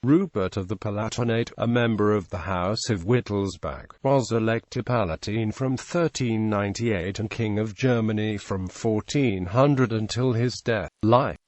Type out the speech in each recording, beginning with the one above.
Rupert of the Palatinate, a member of the House of Wittelsbach, was Elector Palatine from 1398 and King of Germany from 1400 until his death.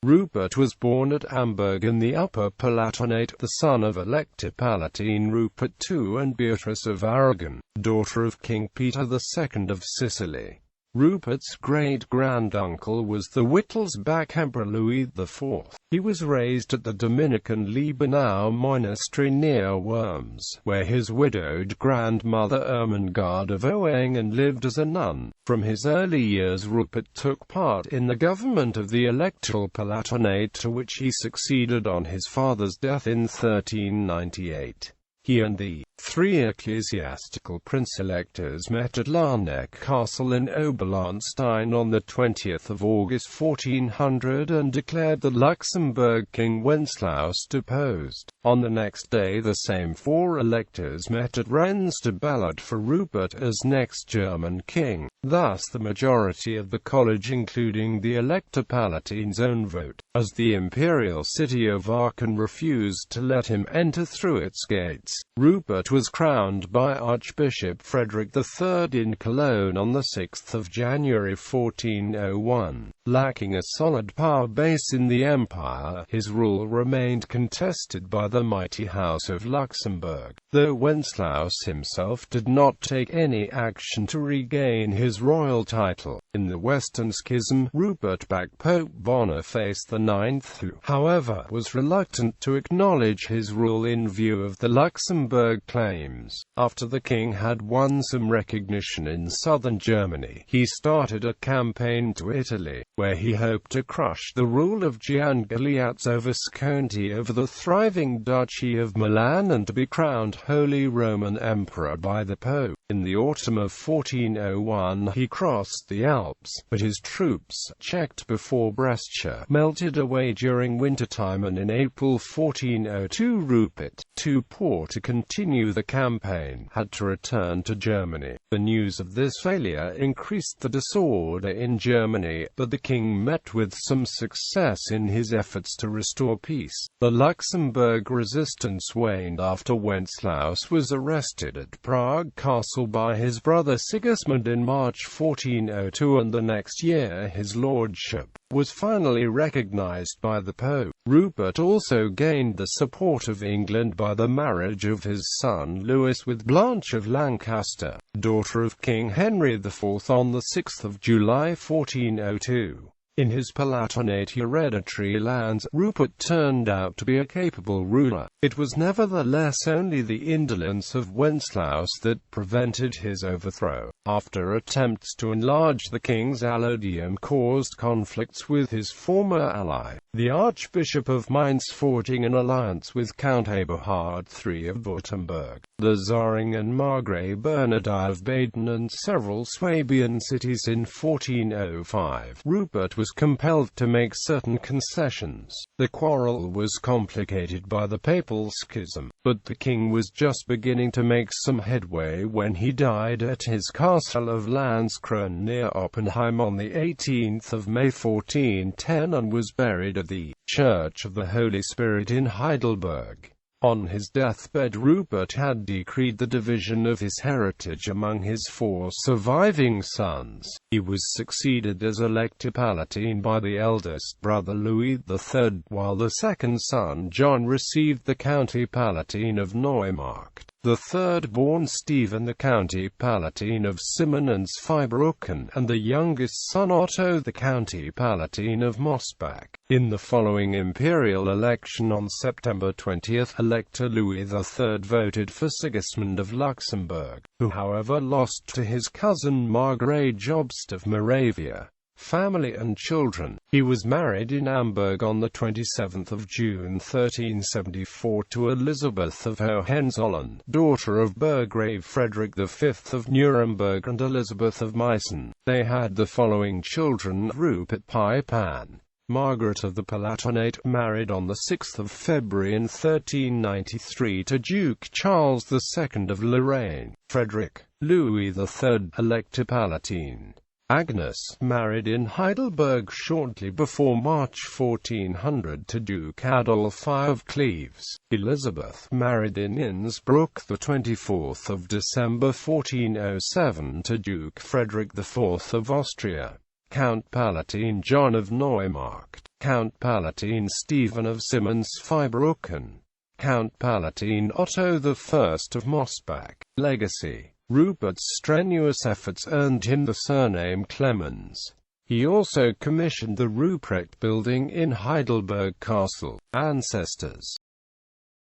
Rupert was born at Amberg in the Upper Palatinate, the son of Elector Palatine Rupert II and Beatrice of Aragon, daughter of King Peter II of Sicily. Rupert's great-granduncle was the Wittelsbach Emperor Louis IV. He was raised at the Dominican Liebenau monastery near Worms, where his widowed grandmother Ermengarde of Oengen lived as a nun. From his early years Rupert took part in the government of the Electoral Palatinate, to which he succeeded on his father's death in 1398. He and the three ecclesiastical prince-electors met at Larnac Castle in Oberlahnstein on 20 August 1400 and declared the Luxembourg king Wenceslaus deposed. On the next day the same four electors met at Rennes to ballot for Rupert as next German king. Thus the majority of the college, including the Elector Palatine's own vote, as the imperial city of Aachen refused to let him enter through its gates. Rupert was crowned by Archbishop Frederick III in Cologne on 6 January 1401. Lacking a solid power base in the empire, his rule remained contested by the mighty House of Luxembourg, though Wenceslaus himself did not take any action to regain his royal title. In the Western Schism, Rupert backed Pope Boniface IX, who, however, was reluctant to acknowledge his rule in view of the Luxembourg claims. After the king had won some recognition in southern Germany, he started a campaign to Italy, where he hoped to crush the rule of Gian Galeazzo Visconti over the thriving Duchy of Milan and to be crowned Holy Roman Emperor by the Pope. In the autumn of 1401 he crossed the Alps, but his troops, checked before Brescia, melted away during wintertime, and in April 1402 Rupert, too poor to continue the campaign, had to return to Germany. The news of this failure increased the disorder in Germany, but the king met with some success in his efforts to restore peace. The Luxembourg resistance waned after Wenceslaus was arrested at Prague Castle by his brother Sigismund in March 1402, and the next year his lordship was finally recognized by the Pope. Rupert also gained the support of England by the marriage of his son Louis with Blanche of Lancaster, daughter of King Henry IV, on 6 July 1402. In his Palatinate hereditary lands, Rupert turned out to be a capable ruler. It was nevertheless only the indolence of Wenceslaus that prevented his overthrow. After attempts to enlarge the king's allodium caused conflicts with his former ally, the Archbishop of Mainz, forging an alliance with Count Eberhard III of Württemberg, the Tsarina and Margrave Bernardine of Baden, and several Swabian cities in 1405. Rupert was compelled to make certain concessions. The quarrel was complicated by the papal schism, but the king was just beginning to make some headway when he died at his castle of Landskron near Oppenheim on 18 May 1410 and was buried at the Church of the Holy Spirit in Heidelberg. On his deathbed Rupert had decreed the division of his heritage among his four surviving sons. He was succeeded as Elector Palatine by the eldest brother Louis III, while the second son John received the County Palatine of Neumarkt. The third-born Stephen the County Palatine of Simmern and Zweibrücken, and the youngest son Otto the County Palatine of Mosbach. In the following imperial election on September 20, Elector Louis III voted for Sigismund of Luxembourg, who however lost to his cousin Margrave Jobst of Moravia. Family and children. He was married in Amberg on 27 June 1374 to Elizabeth of Hohenzollern, daughter of Burgrave Frederick V of Nuremberg and Elizabeth of Meissen. They had the following children: Rupert Pipan. Margaret of the Palatinate, married on 6 February 1393 to Duke Charles II of Lorraine. Frederick. Louis III, Elector Palatine. Agnes married in Heidelberg shortly before March 1400 to Duke Adolf I of Cleves. Elizabeth married in Innsbruck the 24th of December 1407 to Duke Frederick IV of Austria. Count Palatine John of Neumarkt, Count Palatine Stephen of Simmons-Freibrücken, Count Palatine Otto I of Mosbach. Legacy. Rupert's strenuous efforts earned him the surname Clemens. He also commissioned the Rupert building in Heidelberg Castle. Ancestors.